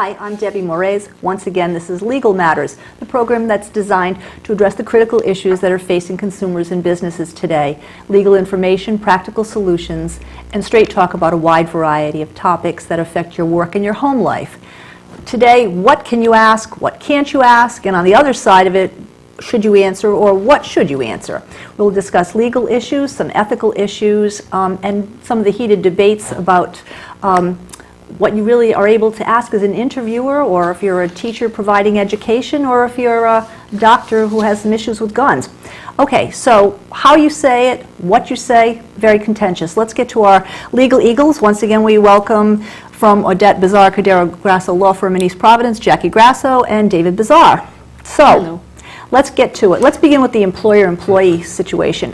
Hi, I'm Debbie Moraes. Once again, this is Legal Matters, the program that's designed to address the critical issues that are facing consumers and businesses today. Legal information, practical solutions, and straight talk about a wide variety of topics that affect your work and your home life. Today, what can you ask, what can't you ask, and on the other side of it, should you answer or what should you answer? We'll discuss legal issues, some ethical issues, and some of the heated debates about what you really are able to ask as an interviewer, or if you're a teacher providing education, or if you're a doctor who has some issues with guns. Okay, so how you say it, what you say, very contentious. Let's get to our legal eagles. Once again, we welcome from Audette, Bazar, Cordeiro Grasso Law Firm in East Providence, Jackie Grasso and David Bazar. So, hello. Let's get to it. Let's begin with the employer-employee situation.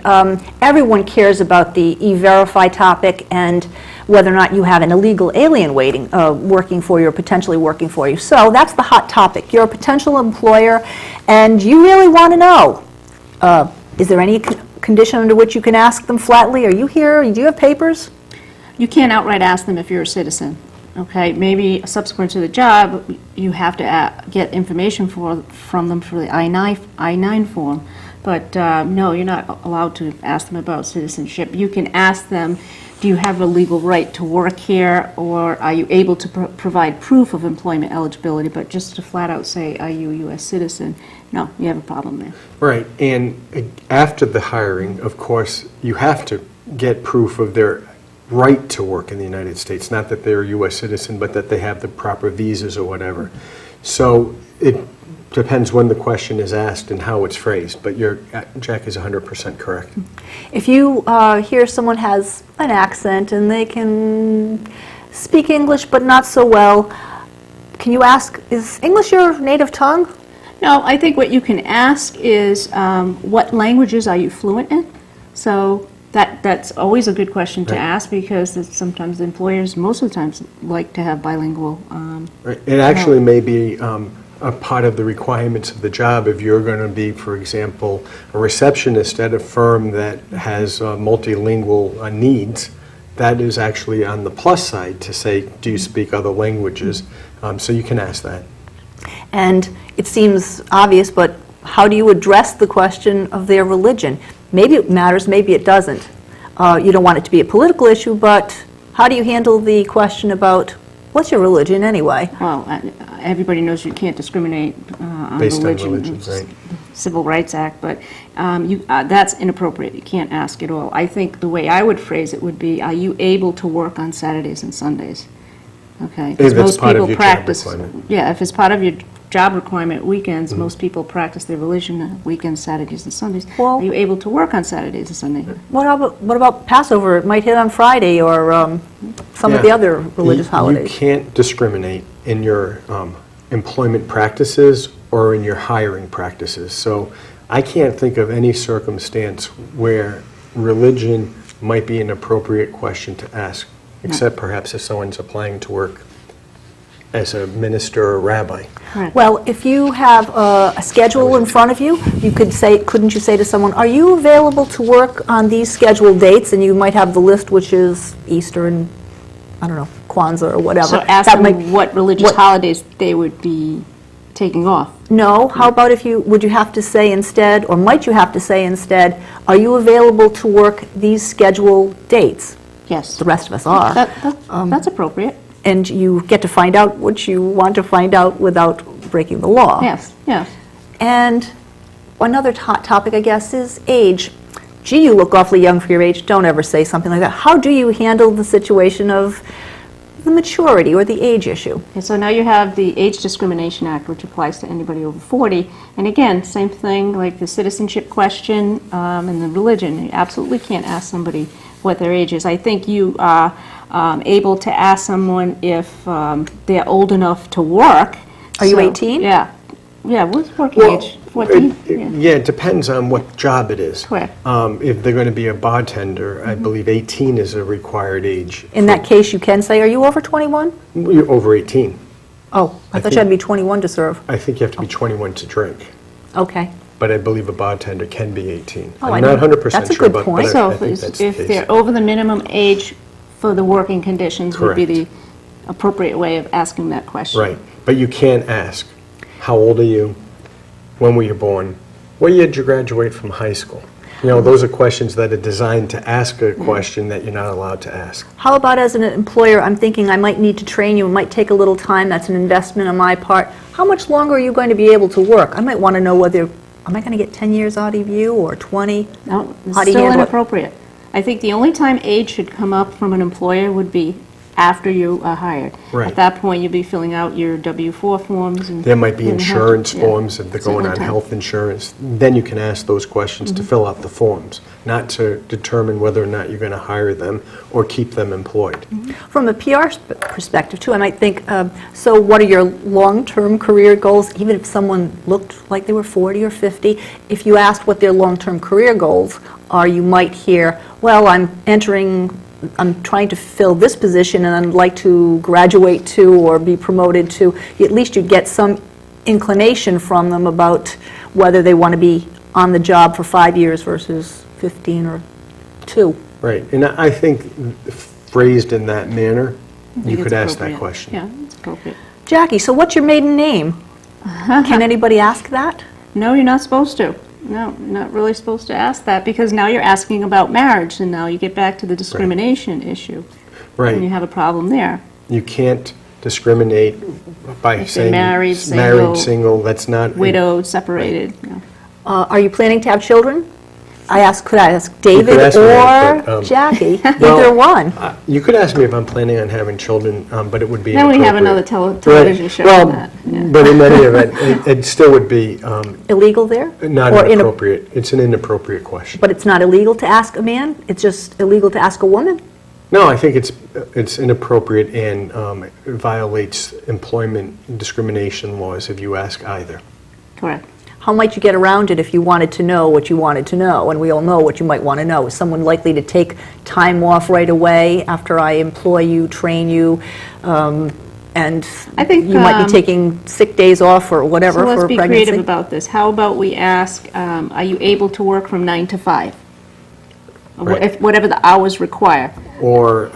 Everyone cares about the E-Verify topic and whether or not you have an illegal alien working for you or potentially working for you. So that's the hot topic. You're a potential employer and you really want to know, is there any condition under which you can ask them flatly, are you here, do you have papers? You can't outright ask them if you're a citizen. Okay, maybe subsequent to the job, you have to get information from them for the I-9 form. But no, you're not allowed to ask them about citizenship. You can ask them, do you have a legal right to work here, or are you able to provide proof of employment eligibility? But just to flat out say, are you a U.S. citizen? No, you have a problem there. Right, and after the hiring, of course, you have to get proof of their right to work in the United States, not that they're a U.S. citizen, but that they have the proper visas or whatever. So it depends when the question is asked and how it's phrased, but Jack is 100% correct. If you hear someone has an accent and they can speak English but not so well, can you ask, is English your native tongue? No, I think what you can ask is what languages are you fluent in? So that's always a good question to ask, because sometimes employers, most of the times, like to have bilingual. Right. It actually may be a part of the requirements of the job if you're going to be, for example, a receptionist at a firm that has multilingual needs. That is actually on the plus side to say, do you speak other languages? So you can ask that. And it seems obvious, but how do you address the question of their religion? Maybe it matters, maybe it doesn't. You don't want it to be a political issue, but how do you handle the question about what's your religion anyway? Well, everybody knows you can't discriminate on based religion. On religion, right. Civil Rights Act, but that's inappropriate. You can't ask at all. I think the way I would phrase it would be, are you able to work on Saturdays and Sundays? Okay, because most people practice. Yeah, if it's part of your job requirement, weekends, most people practice their religion weekends, Saturdays and Sundays. Well, are you able to work on Saturdays and Sundays? What about Passover? It might hit on Friday, or some of the other religious holidays. You can't discriminate in your employment practices or in your hiring practices. So I can't think of any circumstance where religion might be an appropriate question to ask, except perhaps if someone's applying to work as a minister or rabbi. Correct. Well, if you have a schedule in front of you, you could say, couldn't you say to someone, are you available to work on these scheduled dates? And you might have the list, which is Easter and, I don't know, Kwanzaa or whatever. So ask them what religious holidays they would be taking off. No, how about would you have to say instead, or might you have to say instead, are you available to work these scheduled dates? Yes. The rest of us are. That's appropriate. And you get to find out what you want to find out without breaking the law. Yes, yes. And another hot topic, I guess, is age. Gee, you look awfully young for your age. Don't ever say something like that. How do you handle the situation of the maturity or the age issue? And so now you have the Age Discrimination Act, which applies to anybody over 40. And again, same thing like the citizenship question and the religion. You absolutely can't ask somebody what their age is. I think you are able to ask someone if they're old enough to work. Are you 18? Yeah. Yeah, what's working age? 14? Yeah, it depends on what job it is. Correct. If they're going to be a bartender, I believe 18 is a required age. In that case, you can say, are you over 21? You're over 18. Oh, I thought you had to be 21 to serve. I think you have to be 21 to drink. Okay. But I believe a bartender can be 18. Oh, I'm not 100% that's a sure, good point. but So I think that's the if case. they're over the minimum age for the working conditions would be Correct. the appropriate way of asking that question. Right. But you can't ask, how old are you? When were you born? What year did you graduate from high school? You know, those are questions that are designed to ask a question that you're not allowed to ask. How about as an employer, I'm thinking I might need to train you, it might take a little time, that's an investment on my part. How much longer are you going to be able to work? I might want to know whether, am I going to get 10 years out of you or 20? No, it's How do you still handle it? inappropriate. I think the only time age should come up from an employer would be after you are hired. Right. At that point, you'll be filling out your W-4 forms. And There might be and have to- insurance yeah. forms if they're It's the going only on time. health insurance. Then you can ask those questions to fill out the forms, not to determine whether or not you're going to hire them or keep them employed. From a PR perspective too, I might think, so what are your long-term career goals? Even if someone looked like they were 40 or 50, if you asked what their long-term career goals are, you might hear, well, I'm trying to fill this position and I'd like to graduate to or be promoted to. At least you'd get some inclination from them about whether they want to be on the job for 5 years versus 15 or 2. Right, and I think phrased in that manner, I think you it's could ask that appropriate. question. Yeah, it's appropriate. Jackie, so what's your maiden name? Can anybody ask that? No, you're not supposed to. No, you're not really supposed to ask that, because now you're asking about marriage, and now you get back to the discrimination issue. And you Right, have a problem there. you can't discriminate by If they're saying married, single, married, single, that's not. Widowed, separated, you know. Are you planning to have children? Could I ask David ask me that, or but, Jackie? well, Either one. You could ask me if I'm planning on having children, but it would be Then we have inappropriate. another television show Well, on that. yeah. but in any event, it still would be Illegal there? not Or inappropriate. It's an inappropriate question. But it's not illegal to ask a man? It's just illegal to ask a woman? No, I think it's inappropriate and it violates employment discrimination laws if you ask either. Correct. How might you get around it if you wanted to know what you wanted to know? And we all know what you might want to know. Is someone likely to take time off right away after I employ you, train you, and I think, you might be taking sick days off or whatever So let's for be pregnancy? creative about this. How about we ask, are you able to work from 9 to 5? Right. If whatever the hours require. Or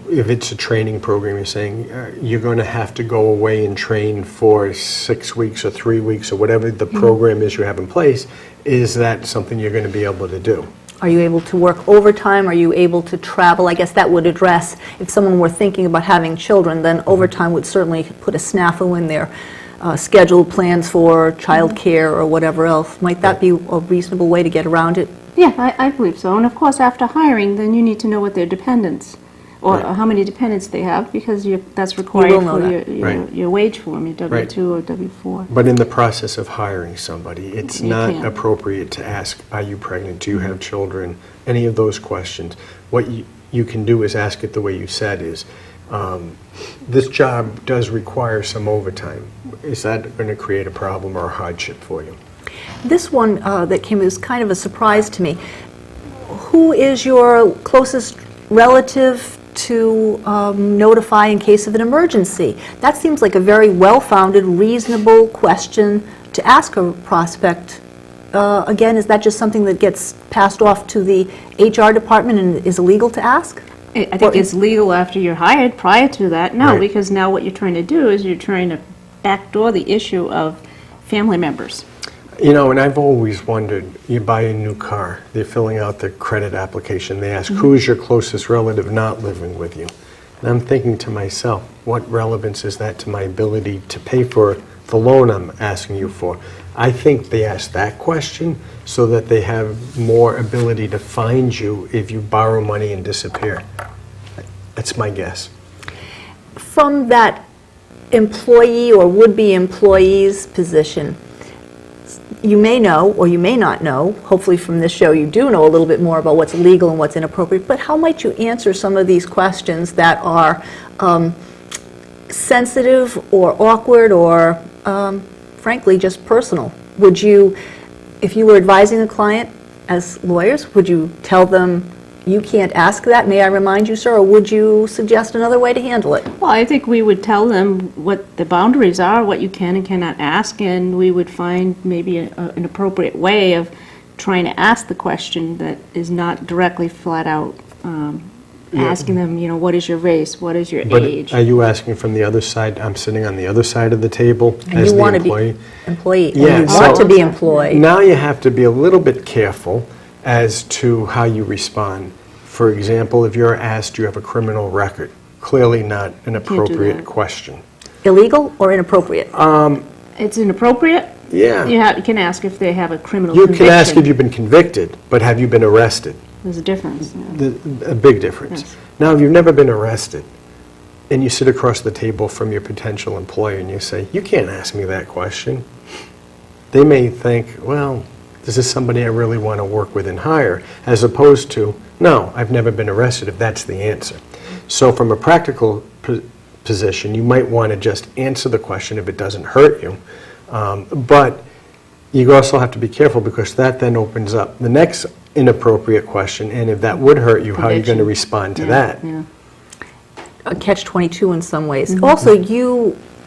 if it's a training program, you're saying you're going to have to go away and train for 6 weeks or 3 weeks or whatever the program is you have in place. Is that something you're going to be able to do? Are you able to work overtime? Are you able to travel? I guess that would address, if someone were thinking about having children, then overtime would certainly put a snafu in their scheduled plans for child care or whatever else. Might that be a reasonable way to get around it? Yeah, I believe so. And of course, after hiring, then you need to know what their dependents, or Right. how many dependents they have, because that's required will know for that. Right. your wage form, your W-2 Right. or W-4. But in the process of hiring somebody, it's You not can't. appropriate to ask, are you pregnant? Do you have children? Any of those questions. What you can do is ask it the way you said is, this job does require some overtime. Is that going to create a problem or a hardship for you? This one that came was kind of a surprise to me. Who is your closest relative to notify in case of an emergency? That seems like a very well-founded, reasonable question to ask a prospect. Again, is that just something that gets passed off to the HR department and is illegal to ask? I think it's legal after you're hired. Prior to that, no, Right. because now what you're trying to do is you're trying to backdoor the issue of family members. You know, and I've always wondered, you buy a new car, they're filling out the credit application, they ask, who is your closest relative not living with you? And I'm thinking to myself, what relevance is that to my ability to pay for the loan I'm asking you for? I think they ask that question so that they have more ability to find you if you borrow money and disappear. That's my guess. From that employee or would-be employee's position, you may know or you may not know, hopefully from this show you do know a little bit more about what's legal and what's inappropriate, but how might you answer some of these questions that are sensitive or awkward or frankly just personal? Would you, if you were advising a client as lawyers, would you tell them, you can't ask that, may I remind you, sir, or would you suggest another way to handle it? Well, I think we would tell them what the boundaries are, what you can and cannot ask, and we would find maybe an appropriate way of trying to ask the question that is not directly flat out asking them, what is your race, what is your But age? are you asking from the other side? I'm sitting on the other side of the table And as you the want to be employee. employee, Yeah, and you so- want to be employed. Now you have to be a little bit careful as to how you respond. For example, if you're asked, do you have a criminal record? Clearly not an appropriate that. question. Illegal or inappropriate? It's inappropriate. Yeah. You can ask if they have a criminal You conviction. can ask if you've been convicted, but have you been arrested? There's a difference. Yeah. A big difference. Yes. Now, if you've never been arrested, and you sit across the table from your potential employer and you say, you can't ask me that question, they may think, well, this is somebody I really want to work with and hire, as opposed to, no, I've never been arrested, if that's the answer. So from a practical position, you might want to just answer the question if it doesn't hurt you. But you also have to be careful, because that then opens up the next inappropriate question, and if that would hurt you, how are you going to Conviction. respond to Yeah, that? yeah. A catch-22 in some ways. Also,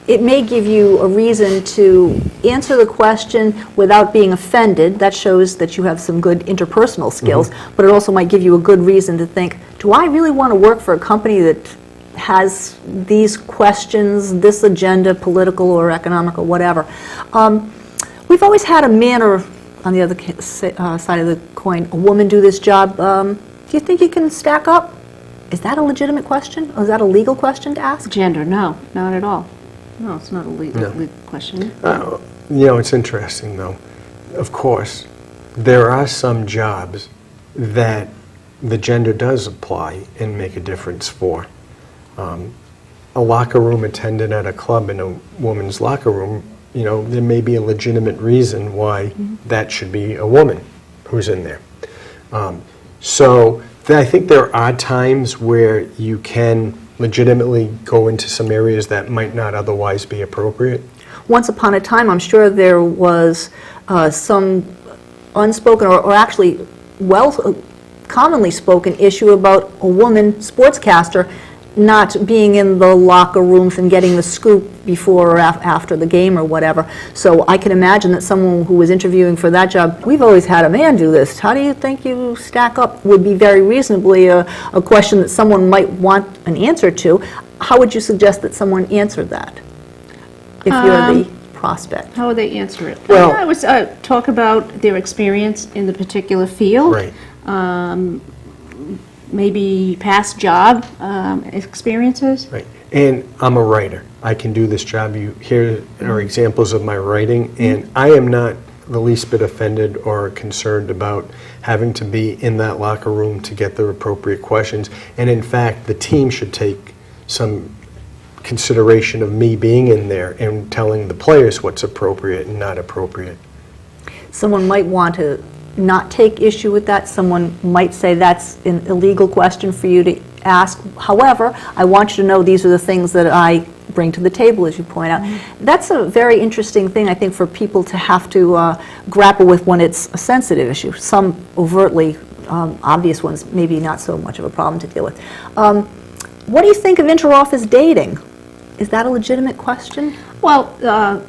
it may give you a reason to answer the question without being offended. That shows that you have some good interpersonal skills, but it also might give you a good reason to think, do I really want to work for a company that has these questions, this agenda, political or economic or whatever? We've always had a man, or on the other side of the coin, a woman do this job. Do you think you can stack up? Is that a legitimate question? Or is that a legal question to ask? Gender, no, not at all. No, it's not a legal No. question. It's interesting, though. Of course, there are some jobs that the gender does apply and make a difference for. A locker room attendant at a club in a woman's locker room, there may be a legitimate reason why that should be a woman who's in there. I think there are times where you can legitimately go into some areas that might not otherwise be appropriate. Once upon a time, I'm sure there was some unspoken or actually commonly spoken issue about a woman sportscaster not being in the locker rooms and getting the scoop before or after the game or whatever. So I can imagine that someone who was interviewing for that job, we've always had a man do this, how do you think you stack up, would be very reasonably a question that someone might want an answer to. How would you suggest that someone answer that if you're the prospect? How would they answer it? Well- I would talk about their experience in the particular field. Right. Maybe past job experiences. Right. And I'm a writer. I can do this job. Here are examples of my writing, and I am not the least bit offended or concerned about having to be in that locker room to get the appropriate questions. And in fact, the team should take some consideration of me being in there and telling the players what's appropriate and not appropriate. Someone might want to not take issue with that. Someone might say that's an illegal question for you to ask. However, I want you to know these are the things that I bring to the table, as you point out. That's a very interesting thing, I think, for people to have to grapple with when it's a sensitive issue. Some overtly obvious ones, maybe not so much of a problem to deal with. What do you think of inter-office dating? Is that a legitimate question? Well,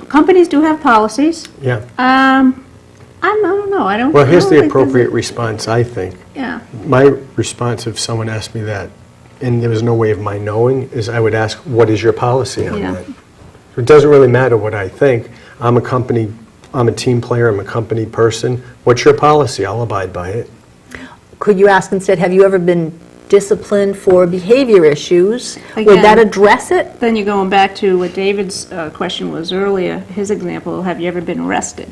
companies do have policies. Yeah. I don't know. I don't. Well, here's I don't the think appropriate response, I think. Yeah. My response, if someone asked me that, and there was no way of my knowing, is I would ask, what is your policy on Yeah. that? It doesn't really matter what I think. I'm a team player, I'm a company person. What's your policy? I'll abide by it. Could you ask instead, have you ever been disciplined for behavior issues? Would Again. that address it? Then you're going back to what David's question was earlier, his example, have you ever been arrested?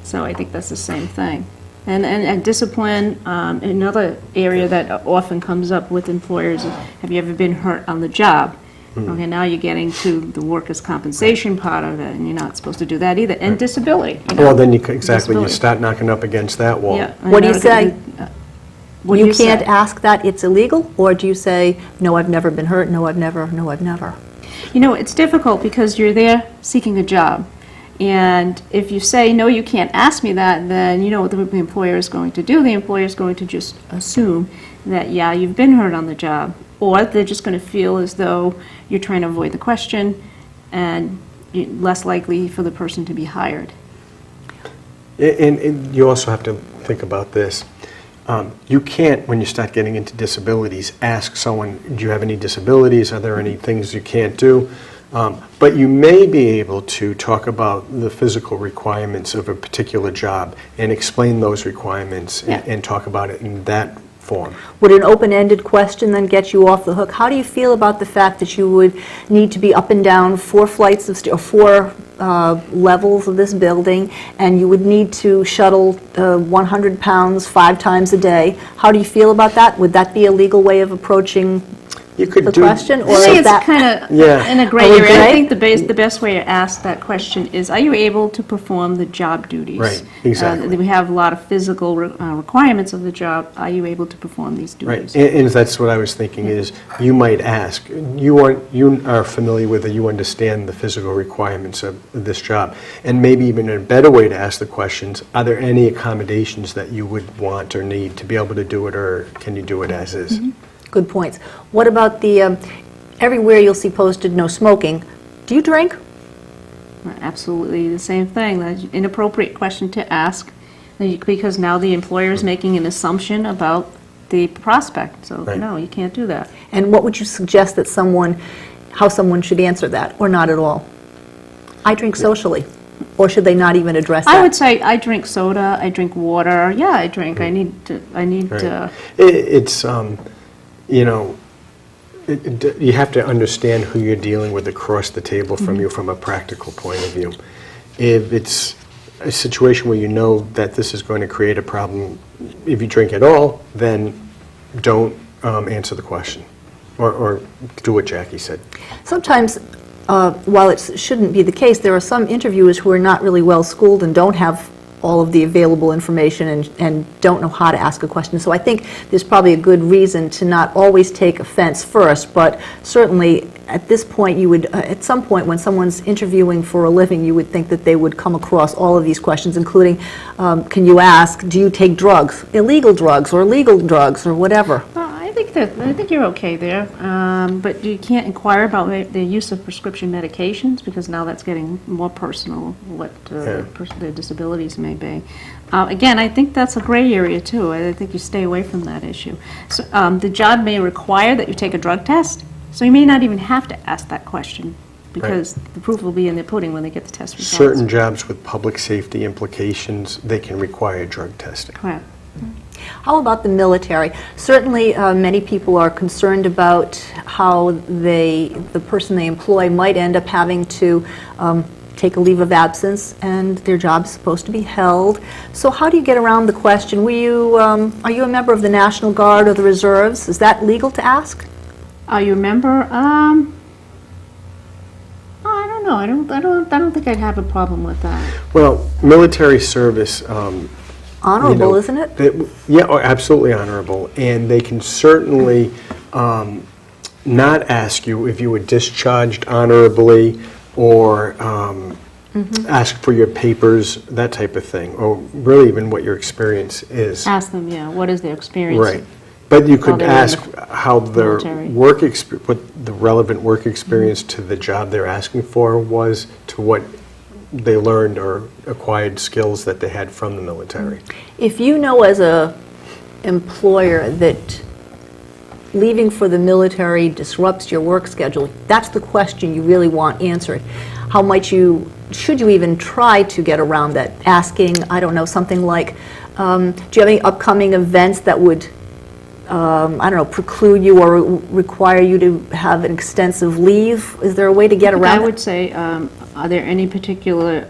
So I think that's the same thing. And discipline, another area that often comes up with employers, is, have you ever been hurt on the job? Okay, now you're getting to the workers' compensation part of it, and you're not supposed to do that either. And disability. Well, then exactly, you Disability. start knocking up against that wall. Yeah. What do you say? What do You can't say? ask that it's illegal? Or do you say, no, I've never been hurt, no, I've never, no, I've never? It's difficult because you're there seeking a job. And if you say, no, you can't ask me that, then you know what the employer is going to do. The employer is going to just assume that, yeah, you've been hurt on the job. Or they're just going to feel as though you're trying to avoid the question, and you're less likely for the person to be hired. And you also have to think about this. You can't, when you start getting into disabilities, ask someone, do you have any disabilities? Are there any things you can't do? But you may be able to talk about the physical requirements of a particular job and explain those requirements and talk about it in that form. Would an open-ended question then get you off the hook? How do you feel about the fact that you would need to be up and down 4 flights of or 4 levels of this building, and you would need to shuttle 100 pounds 5 times a day? How do you feel about that? Would that be a legal way of approaching You could the do question? Or I think is it's that kind of Yeah. in a gray Are we area. I gray? think the best way to ask that question is, are you able to perform the job duties? Right, exactly. We have a lot of physical requirements of the job. Are you able to perform these Right, duties? and that's what I was thinking is, you might ask, you are familiar with it, you understand the physical requirements of this job, and maybe even a better way to ask the questions, are there any accommodations that you would want or need to be able to do it, or can you do it as is? Good points. What about the, everywhere you'll see posted no smoking. Do you drink? Absolutely the same thing. That's an inappropriate question to ask, because now the employer is making an assumption about the prospect. So, Right. no, you can't do that. And what would you suggest that how someone should answer that, or not at all? I drink socially. Or should they not even address that? I would say I drink soda, I drink water. Yeah, I drink. I need Right. It's, you know, you have to understand who you're dealing with across the table from you from a practical point of view. If it's a situation where you know that this is going to create a problem, if you drink at all, then don't answer the question, or do what Jackie said. Sometimes, while it shouldn't be the case, there are some interviewers who are not really well schooled and don't have all of the available information and don't know how to ask a question. So I think there's probably a good reason to not always take offense first, but certainly at this point you would, at some point when someone's interviewing for a living, you would think that they would come across all of these questions, including, can you ask, do you take drugs, illegal drugs or legal drugs or whatever? Well, I think you're okay there, but you can't inquire about the use of prescription medications, because now that's getting more personal, what their disabilities may be. Again, I think that's a gray area too. I think you stay away from that issue. So, the job may require that you take a drug test, so you may not even have to ask that question, because the proof will be in the pudding when they get the test results. Certain jobs with public safety implications, they can require drug testing. Correct. How about the military? Certainly, many people are concerned about how the person they employ might end up having to take a leave of absence, and their job's supposed to be held. So how do you get around the question? Are you a member of the National Guard or the Reserves? Is that legal to ask? Are you a member? I don't know. I don't think I'd have a problem with that. Well, military service, Honorable, isn't it? Absolutely honorable, and they can certainly not ask you if you were discharged honorably, or ask for your papers, that type of thing, or really even what your experience is. Ask them, what is their experience? Right. But you could they were in ask how their military. what the relevant work experience to the job they're asking for was, to what they learned or acquired skills that they had from the military. If you know as a employer that leaving for the military disrupts your work schedule, that's the question you really want answered. How might you, should you even try to get around that? Asking, I don't know, something like, do you have any upcoming events that would, preclude you or require you to have an extensive leave? Is there a way to get around I it? would say, are there any particular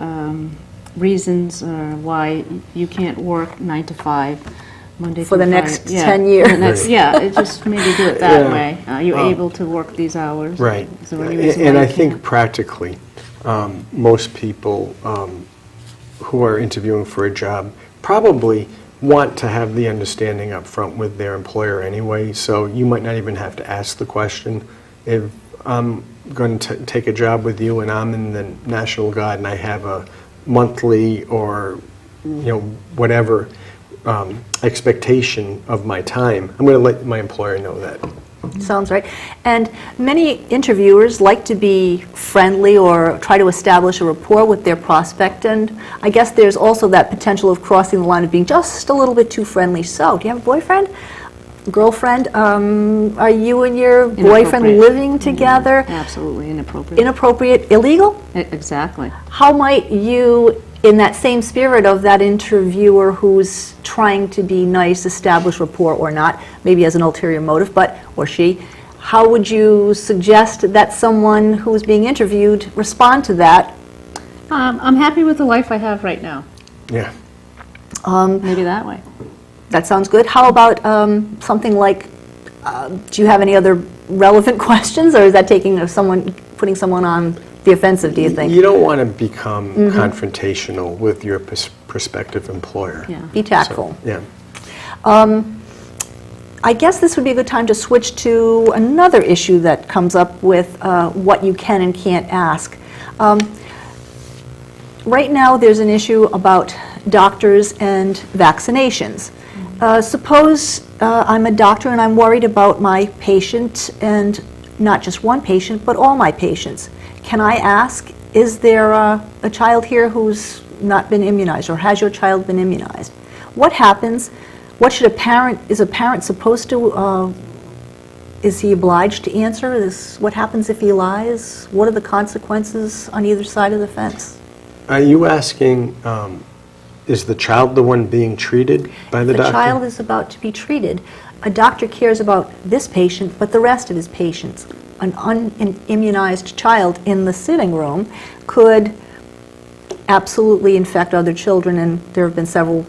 reasons why you can't work 9 to 5, Monday For through the Friday? next 10 years. It just maybe do it that Yeah. way. Are you able to work these hours? Right. Is there any reason And why I you think can't? practically, most people who are interviewing for a job probably want to have the understanding up front with their employer anyway, so you might not even have to ask the question. If I'm going to take a job with you and I'm in the National Guard and I have a monthly or whatever expectation of my time, I'm going to let my employer know that. Sounds right. And many interviewers like to be friendly or try to establish a rapport with their prospect, and I guess there's also that potential of crossing the line of being just a little bit too friendly. So, do you have a boyfriend? Girlfriend? Are you and your boyfriend Inappropriate. living together? Absolutely inappropriate. Inappropriate, illegal? Exactly. How might you, in that same spirit of that interviewer who's trying to be nice, establish rapport or not, maybe as an ulterior motive, or she, how would you suggest that someone who's being interviewed respond to that? I'm happy with the life I have right now. Yeah. Maybe that way. That sounds good. How about something like, do you have any other relevant questions, or is that putting someone on the offensive, do you think? You don't want to become confrontational with your prospective employer. Yeah. Be tactful. So, yeah. I guess this would be a good time to switch to another issue that comes up with what you can and can't ask. Right now, there's an issue about doctors and vaccinations. Suppose I'm a doctor and I'm worried about my patient, and not just one patient, but all my patients. Can I ask, is there a child here who's not been immunized, or has your child been immunized? What happens? What should is a parent supposed to, is he obliged to answer? What happens if he lies? What are the consequences on either side of the fence? Are you asking, is the child the one being treated by the doctor? The child is about to be treated. A doctor cares about this patient, but the rest of his patients. An unimmunized child in the sitting room could absolutely infect other children, and there have been several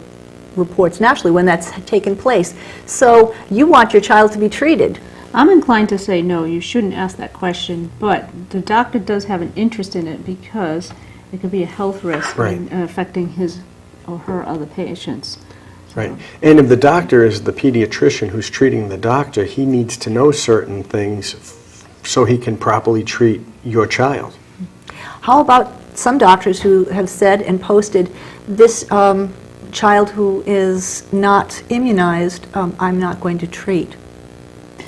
reports nationally when that's taken place. So you want your child to be treated. I'm inclined to say no, you shouldn't ask that question, but the doctor does have an interest in it because it could be a health risk Right. in affecting his or her other patients. Right. And if the doctor is the pediatrician who's treating the doctor, he needs to know certain things so he can properly treat your child. How about some doctors who have said and posted, this child who is not immunized, I'm not going to treat.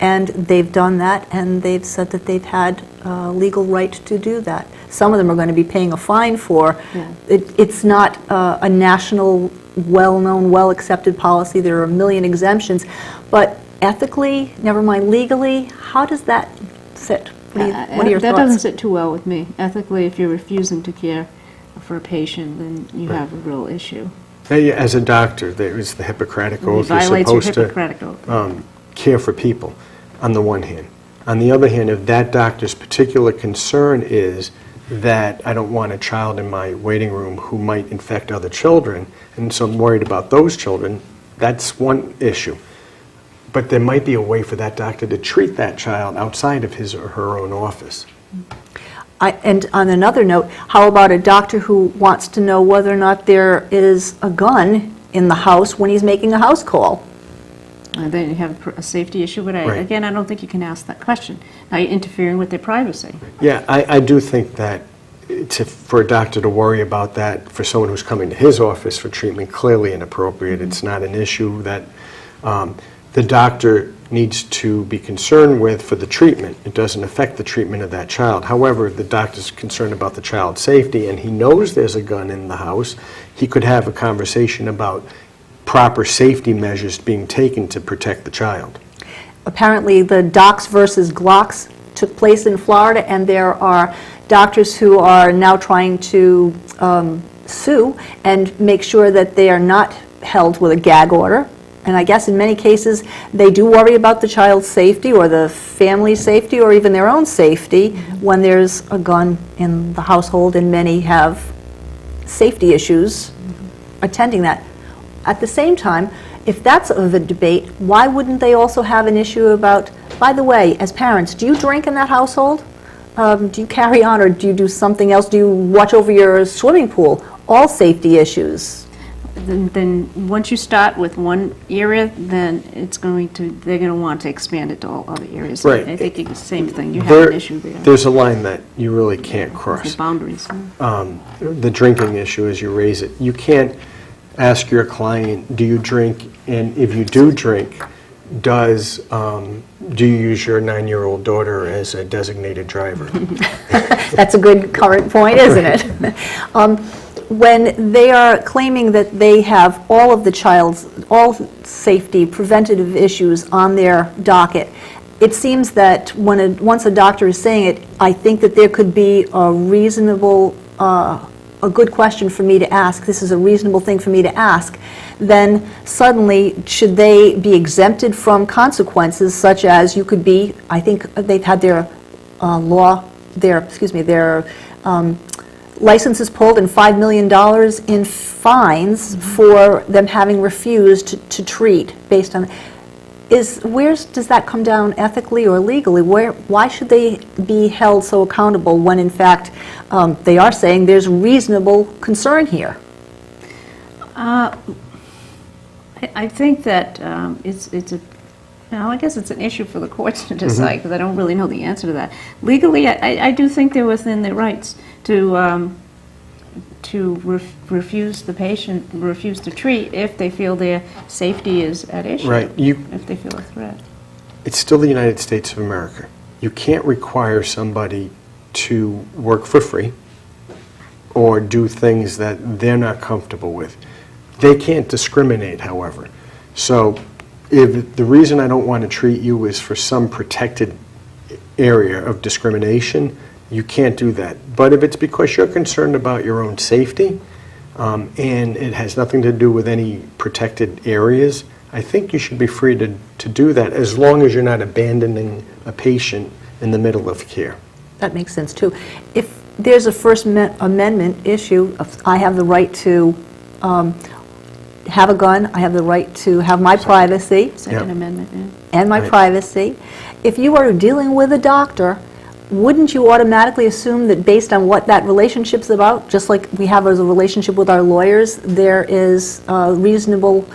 And they've done that, and they've said that they've had a legal right to do that. Some of them are going to be paying a fine for. Yeah. It's not a national, well-known, well-accepted policy. There are a million exemptions. But ethically, never mind legally, how does that sit? What are your That thoughts? doesn't sit too well with me. Ethically, if you're refusing to care for a patient, then you have a real issue. As a doctor, there is the Hippocratic It Oath. You're violates your supposed Hippocratic Oath. to care for people, on the one hand. On the other hand, if that doctor's particular concern is that I don't want a child in my waiting room who might infect other children, and so I'm worried about those children, that's one issue. But there might be a way for that doctor to treat that child outside of his or her own office. And on another note, how about a doctor who wants to know whether or not there is a gun in the house when he's making a house call? Then you have a safety issue, but Right. again, I don't think you can ask that question. Now you're interfering with their privacy. Yeah, I do think that for a doctor to worry about that for someone who's coming to his office for treatment, clearly inappropriate. It's not an issue that the doctor needs to be concerned with for the treatment. It doesn't affect the treatment of that child. However, if the doctor's concerned about the child's safety and he knows there's a gun in the house, he could have a conversation about proper safety measures being taken to protect the child. Apparently, the Docs versus Glocks took place in Florida, and there are doctors who are now trying to sue and make sure that they are not held with a gag order. And I guess in many cases, they do worry about the child's safety or the family's safety or even their own safety when there's a gun in the household, and many have safety issues attending that. At the same time, if that's of a debate, why wouldn't they also have an issue about, by the way, as parents, do you drink in that household? Do you carry on, or do you do something else? Do you watch over your swimming pool? All safety issues. Then once you start with one area, then they're going to want to expand it to all other areas. Right. I think it's the same thing. You have an issue there. There's a line that you really can't cross. The boundaries. The drinking issue as you raise it. You can't ask your client, do you drink? And if you do drink, do you use your 9-year-old daughter as a designated driver? That's a good current point, isn't it? When they are claiming that they have all of the child's, all safety, preventative issues on their docket, it seems that once a doctor is saying it, I think that there could be a reasonable, a good question for me to ask, this is a reasonable thing for me to ask, then suddenly should they be exempted from consequences such as you could be, I think they've had their licenses pulled and $5 million in fines for them having refused to treat based on, where does that come down ethically or legally? Why should they be held so accountable when in fact they are saying there's reasonable concern here? I think that I guess it's an issue for the courts to decide, because I don't really know the answer to that. Legally, I do think they're within their rights to refuse to treat if they feel their safety is at issue. Right. If they feel a threat. It's still the United States of America. You can't require somebody to work for free or do things that they're not comfortable with. They can't discriminate, however. So if the reason I don't want to treat you is for some protected area of discrimination, you can't do that. But if it's because you're concerned about your own safety and it has nothing to do with any protected areas, I think you should be free to do that as long as you're not abandoning a patient in the middle of care. That makes sense too. If there's a First Amendment issue, I have the right to have a gun, I have the right to have my privacy. Second Amendment, yeah. And my privacy. If you are dealing with a doctor, wouldn't you automatically assume that based on what that relationship's about, just like we have as a relationship with our lawyers, there is reasonable,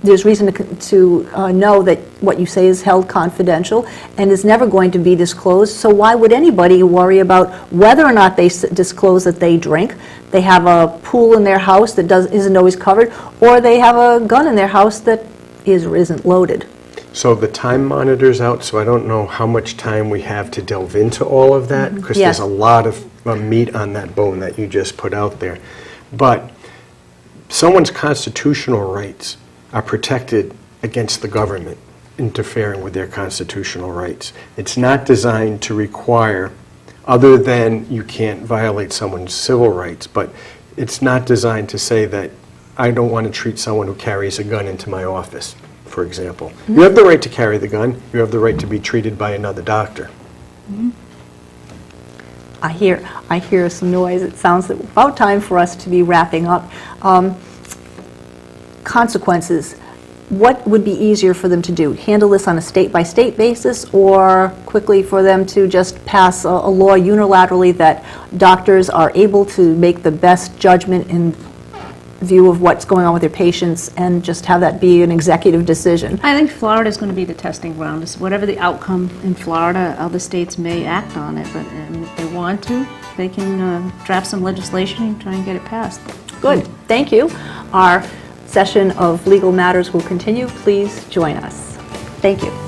there's reason to know that what you say is held confidential and is never going to be disclosed. So why would anybody worry about whether or not they disclose that they drink? They have a pool in their house that isn't always covered, or they have a gun in their house that is or isn't loaded. So the time monitor's out, so I don't know how much time we have to delve into all of that, because there's a lot of meat on that bone that you just put out there. But someone's constitutional rights are protected against the government interfering with their constitutional rights. It's not designed to require, other than you can't violate someone's civil rights, but it's not designed to say that I don't want to treat someone who carries a gun into my office, for example. You have the right to carry the gun. You have the right to be treated by another doctor. I hear some noise. It sounds about time for us to be wrapping up. Consequences. What would be easier for them to do? Handle this on a state-by-state basis, or quickly for them to just pass a law unilaterally that doctors are able to make the best judgment in view of what's going on with their patients and just have that be an executive decision? I think Florida is going to be the testing ground. It's whatever the outcome in Florida, other states may act on it, but if they want to, they can draft some legislation and try and get it passed. Good. Thank you. Our session of Legal Matters will continue. Please join us. Thank you.